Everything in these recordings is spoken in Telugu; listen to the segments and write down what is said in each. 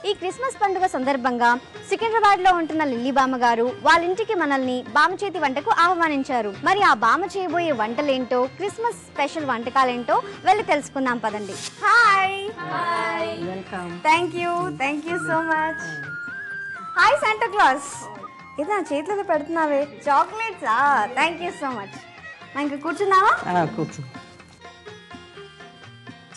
ఈ క్రిస్మస్ పండుగ సందర్భంగా సికింద్రాబాద్లో ఉంటున్న లిల్లీ బామ్మ గారు వాళ్ళ ఇంటికి మనల్ని బామ్మ చేతి వంటకు ఆహ్వానించారు. మరి ఆ బామ్మ చేయబోయే వంటలేంటో, క్రిస్మస్ స్పెషల్ వంటకాలేంటో వెళ్ళి తెలుసుకుందాం పదండి. Hi, welcome. Thank you so much. Hi Santa Claus. ఇది నా చేతిలో పెడుతున్నావే చాక్లెట్సా? Thank you so much. ఇంకా కూర్చున్నావా? కూర్చో.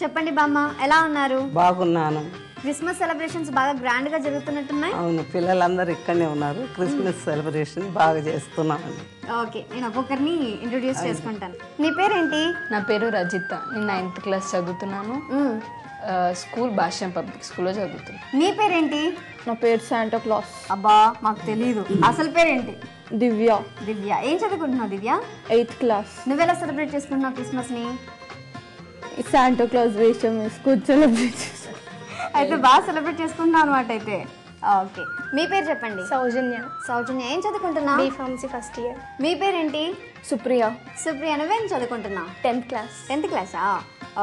చెప్పండి బామ్మ, ఎలా ఉన్నారు? బాగున్నాను. క్రిస్మస్ సెలబ్రేషన్స్ బాగా గ్రాండ్ గా జరుగుతున్నట్టున్నాయి. అవును, పిల్లలందరూ ఇక్కడనే ఉన్నారు. క్రిస్మస్ సెలబ్రేషన్ బాగా చేస్తున్నామండి. ఓకే, నేను ఒక్కొక్కరిని ఇంట్రొడ్యూస్ చేసుకుంటాను. నీ పేరేంటి? నా పేరు రజిత. నేను 9th క్లాస్ చదువుతున్నాను. స్కూల్ భాష్యం పబ్లిక్ స్కూల్లో చదువుతున్నాను. నీ పేరేంటి? నా పేరు శాంటా క్లాస్. అబ్బా, మాకు తెలీదు. అసలు పేరేంటి? దివ్య. దివ్య. ఏం చదువుకుంటున్నావు దివ్య? 8th class. నువ్వెలా సెలబ్రేట్ చేసుకుంటున్నావు క్రిస్మస్ ని? శాంటా క్లాస్ వేషం వేసుకొని సెలబ్రేట్ చేస్తాను. అయితే బాగా సెలబ్రేట్ చేసుకుంటున్నావు అనమాట. అయితే ఓకే, మీ పేరు చెప్పండి. సౌజన్య. సౌజన్య, ఏం చదువుకుంటున్నావు? B.Pharmacy first year. మీ పేరేంటి? సుప్రియ. సుప్రియ. నువ్వేం చదువుకుంటున్నావు? 10th class. 10th క్లాసా?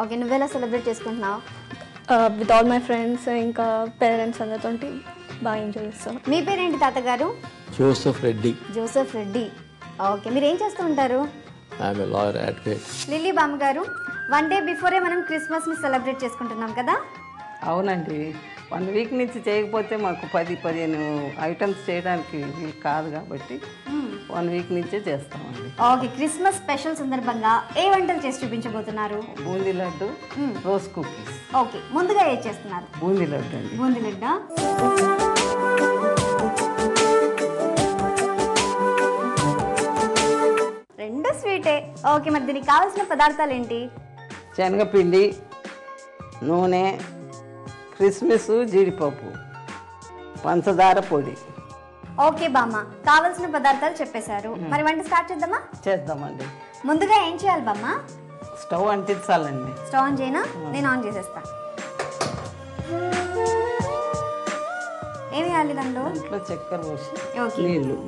ఓకే, నువ్వెలా సెలబ్రేట్ చేసుకుంటున్నావు? విత్ ఆల్ మై ఫ్రెండ్స్, ఇంకా పేరెంట్స్ అందరితో బాగా ఎంజాయ్ చేస్తాను. మీ పేరేంటి తాతగారు? Joseph Reddy. Joseph Reddy. Okay, మీరు ఏం చేస్తూ ఉంటారు? I'm a lawyer advocate. Lily బామ్మ గారు, 1 day బిఫోరే మనం క్రిస్మస్ని సెలబ్రేట్ చేసుకుంటున్నాం కదా? అవునండి, 1 week నుంచి చేయకపోతే మాకు 10-15 ఐటమ్స్ చేయడానికి వీలు కాదు కాబట్టి 1 week నుంచే చేస్తామండి. ఓకే, క్రిస్మస్ స్పెషల్ సందర్భంగా ఏ వంటలు చేసి చూపించబోతున్నారు? Boondi laddoo, rose cookies. Okay, ముందుగా ఏం చేస్తున్నారు? బూందీ లడ్డు అండి. బూందీ లడ్డా? రెండు స్వీటే. ఓకే, మరి దీనికి కావాల్సిన పదార్థాలు ఏంటి? శనగపిండి, నూనె, క్రిస్మస్, జీడిపప్పు, పంచదార పొడి. ఓకే బామ్మ, కావాల్సిన పదార్థాలు చెప్పేశారు. మరి వంట స్టార్ట్ చేద్దామా? చేద్దామండి. ముందుగా ఏం చేయాలి బామ్మ? స్టవ్ అంటించాలండి. స్టవ్ ఆన్ చేయనా? నేను ఆన్ చేసేస్తా. ఏమి వేయాలి దాంట్లో? దాంట్లో చక్కెర పోసి, ఓకే, నీళ్ళు,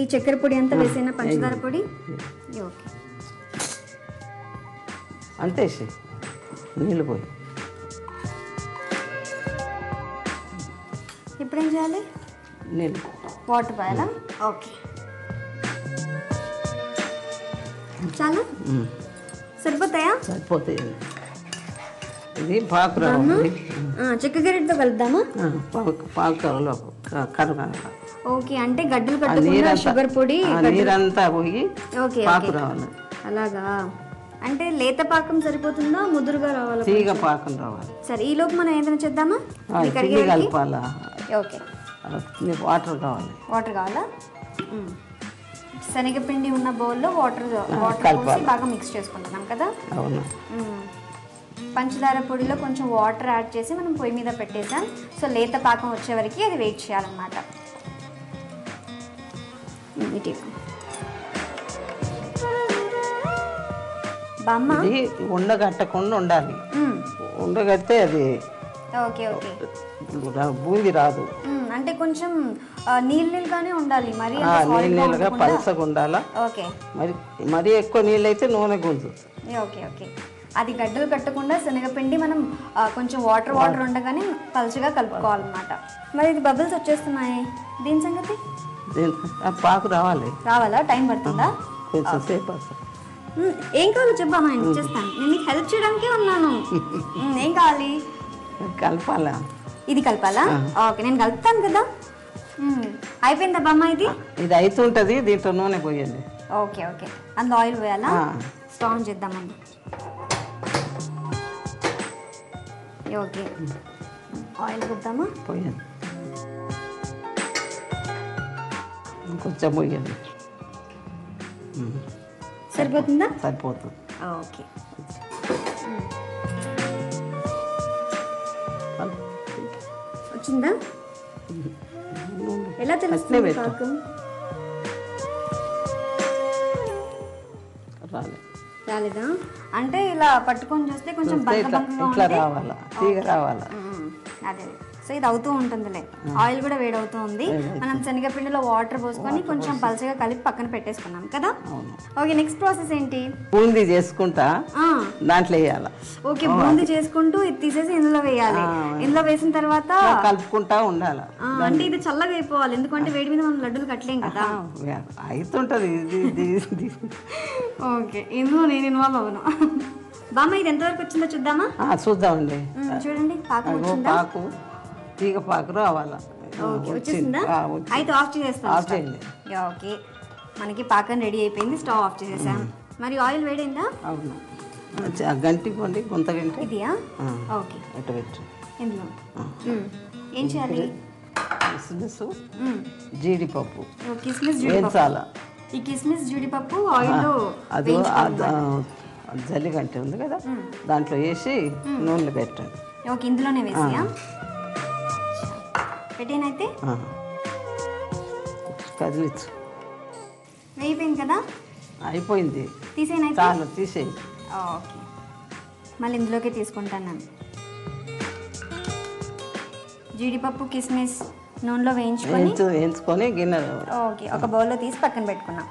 ఈ చక్కెర పొడి అంతా వేసేనా? పంచదార పొడి? ఓకే, అంతేసి నీళ్ళు పోయి. ఇప్పుడు ఏం చేయాలి? నీళ్ళు, వాటర్ పోయాలా? ఓకే, చాలా సరిపోతాయా? సరిపోతాయండి. ఇది పాకు రావాలి. చెక్క గరిటతో కలుపుదామా? పాకు కరగాలి. ఓకే, అంటే గడ్డలు కట్టకుండా షుగర్ పొడి నీరంతా పోయి ఓకే పాకు రావాలి. అలాగా? అంటే లేత పాకం సరిపోతుందా, ముదురుగా రావాలా? తీగ పాకం రావాలి. సరే, ఈ లోపు మనం ఏదైనా చేద్దామా? పిండి కలపాలా? ఓకే, వాటర్ కావాలి. వాటర్ కావాలా? శనగపిండి ఉన్న బౌల్లో వాటర్ పోసి బాగా మిక్స్ చేసుకుంటున్నాం కదా? అవును. పంచదార పొడిలో కొంచెం వాటర్ యాడ్ చేసి మనం పొయ్యి మీద పెట్టేసాం. సో లేత పాకం వచ్చే వరకు అది వెయిట్ చేయాలన్నమాట. బామ్మ, ఇది ఉండగట్టకుండా ఉండాలి. ఉండగట్టే అది ఓకే ఓకే బూంది రాదు. అంటే కొంచెం నీళ్ళుగానే ఉండాలి, మరి నీళ్ళుగా పలసగా ఉండాలా. ఓకే, మరి ఎక్కువ నీళ్ళు అయితే నూనె గుంజు. ఓకే ఓకే, అది గడ్డలు కట్టకుండా శనగపిండి మనం కొంచెం వాటర్ ఉండగానే పలుచగా కలుపుకోవాలన్నమాట. మరి ఇది బబుల్స్ వచ్చేస్తున్నాయి, దీని సంగతి? పాకు రావాలి. రావాలా? టైం పడుతుందా? కొంచెం సేపు వస్తుంది. ఏం కావాలో చెప్పా, నేను ఇచ్చేస్తాను. నేను నీకు హెల్ప్ చేయడానికే ఉన్నాను. ఏం కావాలి? కలపాలా? ఇది కలపాలా? ఓకే, నేను కలుపుతాను కదా. అయిపోయిందా బామ్మ? ఇది అవుతుంటది, దీంట్లో నూనె పోయండి. ఓకే ఓకే, అందులో ఆయిల్ పోయాలా? స్టవ్ ఆన్ చేద్దామండి. ఓకే, ఆయిల్ పోద్దామా? పోయండి, కొంచెం పోయండి. సరిపోతుందా? సరిపోతుంది. ఓకే, వచ్చిందా? ఎలా తెలుస్తుంది పాకం? రాలేదా? అంటే ఇలా పట్టుకొని చూస్తే కొంచెం ఇట్లా రావాలా, తీగ రావాలా. అదే సో ఇది అవుతూ ఉంటుందిలే. ఆయిల్ కూడా వేడవుతూ ఉంది. మనం శనగపిండిలో వాటర్ పోసుకొని కొంచెం పల్చగా కలిపి పక్కన పెట్టేసుకున్నాం కదా. ఓకే, నెక్స్ట్ ప్రాసెస్ ఏంటి? బూందీ చేసుకుంటా దాంట్లో వేయాలి. ఓకే, బూందీ చేసుకుంటూ ఇది తీసేసి ఇందులో వేయాలి. ఇందులో వేసిన తర్వాత కలుపుకుంటా ఉండాలి. అంటే ఇది చల్లగా అయిపోవాలి, ఎందుకంటే వేడి మీద మనం లడ్డూలు కట్టలేం కదా. అవుతుంటది ఇది. ఓకే, ఇందులో నేను ఇన్వాల్వ్ అవును. బామ్మ ఇది ఎంతవరకు వచ్చిందో చూద్దామా? చూద్దామండి. చూడండి, పాకం వచ్చిందా? పాకు తీగ పాకు రావాలా. వచ్చేసిందా? అయితే ఆఫ్ చేసేస్తాం. ఆఫ్ చేయండి. ఓకే, మనకి పాకం రెడీ అయిపోయింది. స్టవ్ ఆఫ్ చేసేసాం. మరి ఆయిల్ వేడైందా? అవును, గంటి పండి కొంత గంట ఇదియా? ఓకే, ఇటు పెట్టు. ఇందులో ఏం చేయాలి? కిస్మిస్, జీడిపప్పు కిస్మిస్ వేయించాల. ఈ కిస్మిస్ జీడిపప్పు ఆయిల్లో అది జల్లి గంట ఉంది కదా, దాంట్లో వేసి నూనెలో పెట్టండి. ఓకే, ఇందులోనే వేసియా? పెట్టేనైతే కదిలిచ్చు. వేయిపోయింది కదా? అయిపోయింది. తీసేనైతే చాలు, తీసేయి. ఓకే, మళ్ళీ ఇందులోకి తీసుకుంటాను నేను. జీడిపప్పు కిస్మిస్ నూనెలో వేయించుకొని గిన్నె. ఓకే, ఒక బౌల్లో తీసి పక్కన పెట్టుకున్నాం.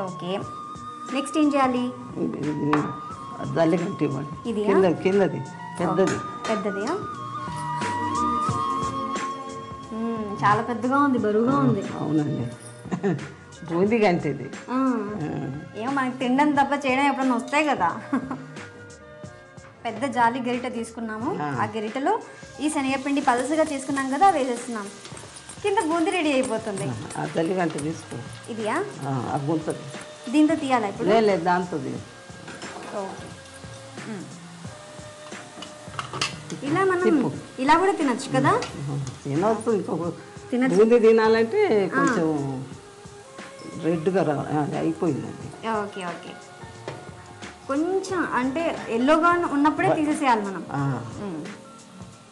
ఓకే, నెక్స్ట్ ఏం చేయాలి? జల్లి గంట ఇవ్వండి. ఇది కిందది పెద్దది. పెద్దదియా? చాలా పెద్దగా ఉంది, బరువుగా ఉంది. అవునండి, బూందీ గంట ఇది. ఏమో మనకి తినడం తప్ప చేయడం ఎప్పుడన్నా వస్తాయి కదా. పెద్ద జాలి గరిట తీసుకున్నాము. ఆ గరిటలో ఈ శనగపిండి పలసగా చేసుకున్నాం కదా, వేసేస్తున్నాం. కింద బూందీ రెడీ అయిపోతుంది. ఆ జల్లి గంట తీసుకో. ఇదియా? గుంతది. దీంతో తీయాలా ఇప్పుడు? లేదు, దాంతో. ఓకే, ఇలా మనం ఇలా కూడా తినచ్చు కదా. తినవచ్చు. ఇంకొక బూందీ తినాలంటే కొంచెం రెడ్గా అయిపోయిందండి. ఓకే ఓకే, కొంచెం అంటే ఎల్లోగా ఉన్నప్పుడే తీసేసేయాలి మనం.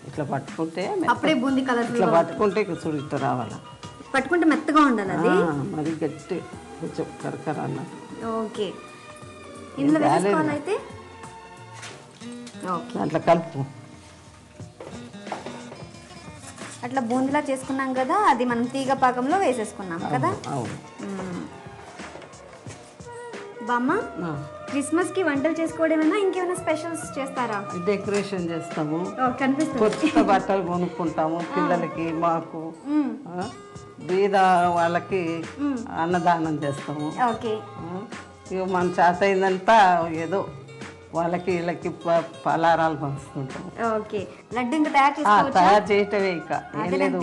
ఇట్లా పట్టుకుంటే అప్పుడే బూందీ కలర్. ఇట్లా పట్టుకుంటే చూడు ఇట్లా రావాలా. పట్టుకుంటే మెత్తగా ఉండాలి అది. మరి గట్టి కొంచెం కరకర అన్నది. ఓకే, ఇందులో వేసుకోవాలైతే. ఓకే, అట్లా కలుపు. అట్లా బూందీలా చేసుకున్నాం కదా, అది మనం తీగ పాకంలో వేసేసుకున్నాం కదా. అవును. బామ్మ, క్రిస్మస్ కి వంటలు చేసుకోవడమేనా, ఇంకేమైనా స్పెషల్స్ చేస్తారా? డెకరేషన్ చేస్తాము, కనిపిస్తుంది. కొత్త బట్టలు కొనుక్కుంటాము పిల్లలకి, మాకు బీద వాళ్ళకి అన్నదానం చేస్తాము. ఓకే, ఇక మన చేత అయిందంతా ఏదో వాళ్ళకి వీళ్ళకి పలారాలు పంచుతుంటాం. ఓకే, లడ్డు ఇంకా తయారు చేయటమే. ఇక ఏం లేదు,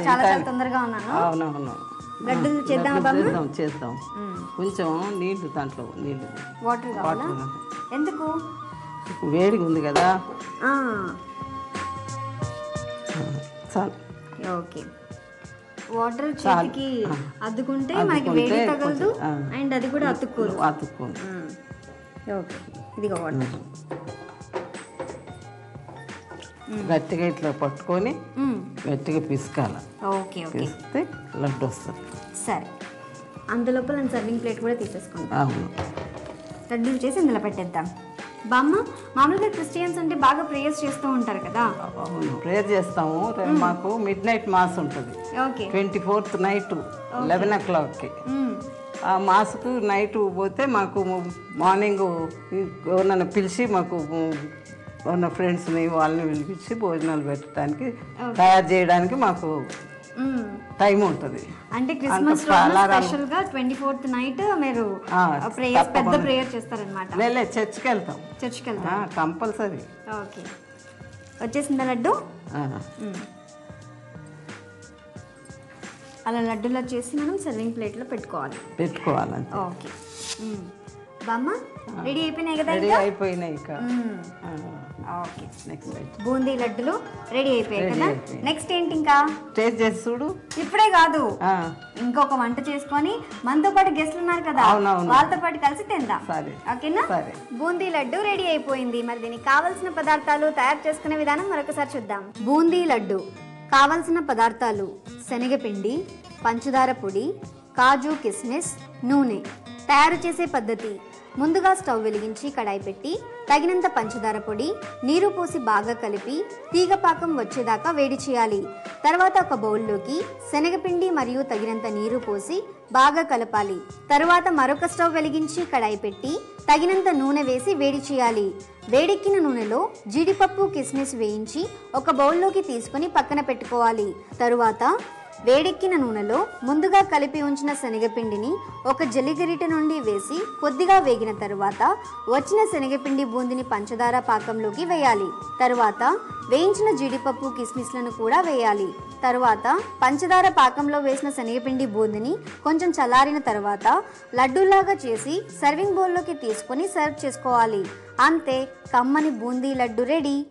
చాలా తొందరగా ఉన్నాను. అవునవును, లడ్డు చేద్దాం. కొంచెం నీళ్ళు, దాంట్లో నీళ్ళు, వాటర్ ఎందుకు? వేడిగా ఉంది కదా. చాలు. ఓకే, వాటర్ చేతికి అద్దుకుంటే మనకి వేడి తగలదు, అండ్ అది కూడా అతుక్కోదు. ఓకే, ఇదిగో వాటర్. గట్టిగా ఇట్లా పట్టుకొని గట్టిగా పిసుకాల. ఓకే ఓకే, పిసిస్తే లడ్డు వస్తుంది. సరే, అందులోపల నేను సర్వింగ్ ప్లేట్ కూడా తీసేసుకుంటాను. అవును, లడ్డూలు చేసి ఇందులో పెట్టేద్దాం. బామ్మ, మామూలుగా క్రిస్టియన్స్ అంటే బాగా ప్రేయర్స్ చేస్తూ ఉంటారు కదా. అవును, ప్రేయర్ చేస్తాము. మాకు మిడ్ నైట్ మాస్ ఉంటుంది. Okay, 24th night 11 o'clockకి. ఆ మాస్కు నైట్ పోతే మాకు మార్నింగ్ ఎవరినైనా పిలిచి, మాకు ఉన్న ఫ్రెండ్స్ని వాళ్ళని పిలిపించి భోజనాలు పెట్టడానికి తయారు చేయడానికి మాకు టైం ఉంటుంది. అంటే క్రిస్మస్ స్పెషల్ గా 24th నైట్ మీరు పెద్ద ప్రేయర్ చేస్తారనమాట. లేదు, చర్చ్కి వెళ్తాం. చర్చ్కి వెళ్తాం కంపల్సరీ. ఓకే, వచ్చేసిందా లడ్డు? అలా లడ్డూలా చేసి మనం సర్వింగ్ ప్లేట్లో పెట్టుకోవాలి. ఓకే, బామ్మ రెడీ అయిపోయినాయి కదా? రెడీ అయిపోయినాయి. ఓకే, నెక్స్ట్ బూందీ లడ్డులు రెడీ అయిపోయాయి కదా. నెక్స్ట్ ఏంటి? ఇంకా టేస్ట్ చేసి చూడు. ఇప్పుడే కాదు, ఇంకొక వంట చేసుకొని మనతో పాటు గెస్ట్లు ఉన్నారు కదా, వాళ్ళతో పాటు కలిసి తిందాం. ఓకేనా? బూందీ లడ్డు రెడీ అయిపోయింది. మరి దీనికి కావలసిన పదార్థాలు, తయారు చేసుకునే విధానం మరొకసారి చూద్దాం. బూందీ లడ్డు కావలసిన పదార్థాలు: శనగపిండి, పంచదార పొడి, కాజు కిస్మిస్, నూనె. తయారు చేసే పద్ధతి: ముందుగా స్టవ్ వెలిగించి కడాయి పెట్టి తగినంత పంచదార పొడి, నీరు పోసి బాగా కలిపి తీగపాకం వచ్చేదాకా వేడి చేయాలి. తర్వాత ఒక బౌల్లోకి శనగపిండి మరియు తగినంత నీరు పోసి బాగా కలపాలి. తరువాత మరొక స్టవ్ వెలిగించి కడాయి పెట్టి తగినంత నూనె వేసి వేడి చేయాలి. వేడెక్కిన నూనెలో జీడిపప్పు, కిస్మిస్ వేయించి ఒక బౌల్లోకి తీసుకొని పక్కన పెట్టుకోవాలి. తరువాత వేడెక్కిన నూనెలో ముందుగా కలిపి ఉంచిన శనగపిండిని ఒక జల్లిగరిటె నుండి వేసి కొద్దిగా వేగిన తరువాత వచ్చిన శనగపిండి బూందిని పంచదార పాకంలోకి వేయాలి. తరువాత వేయించిన జీడిపప్పు, కిస్మిస్లను కూడా వేయాలి. తరువాత పంచదార పాకంలో వేసిన శనగపిండి బూందిని కొంచెం చల్లారిన తర్వాత లడ్డూలాగా చేసి సర్వింగ్ బౌల్లోకి తీసుకొని సర్వ్ చేసుకోవాలి. అంతే, కమ్మని బూందీ లడ్డు రెడీ.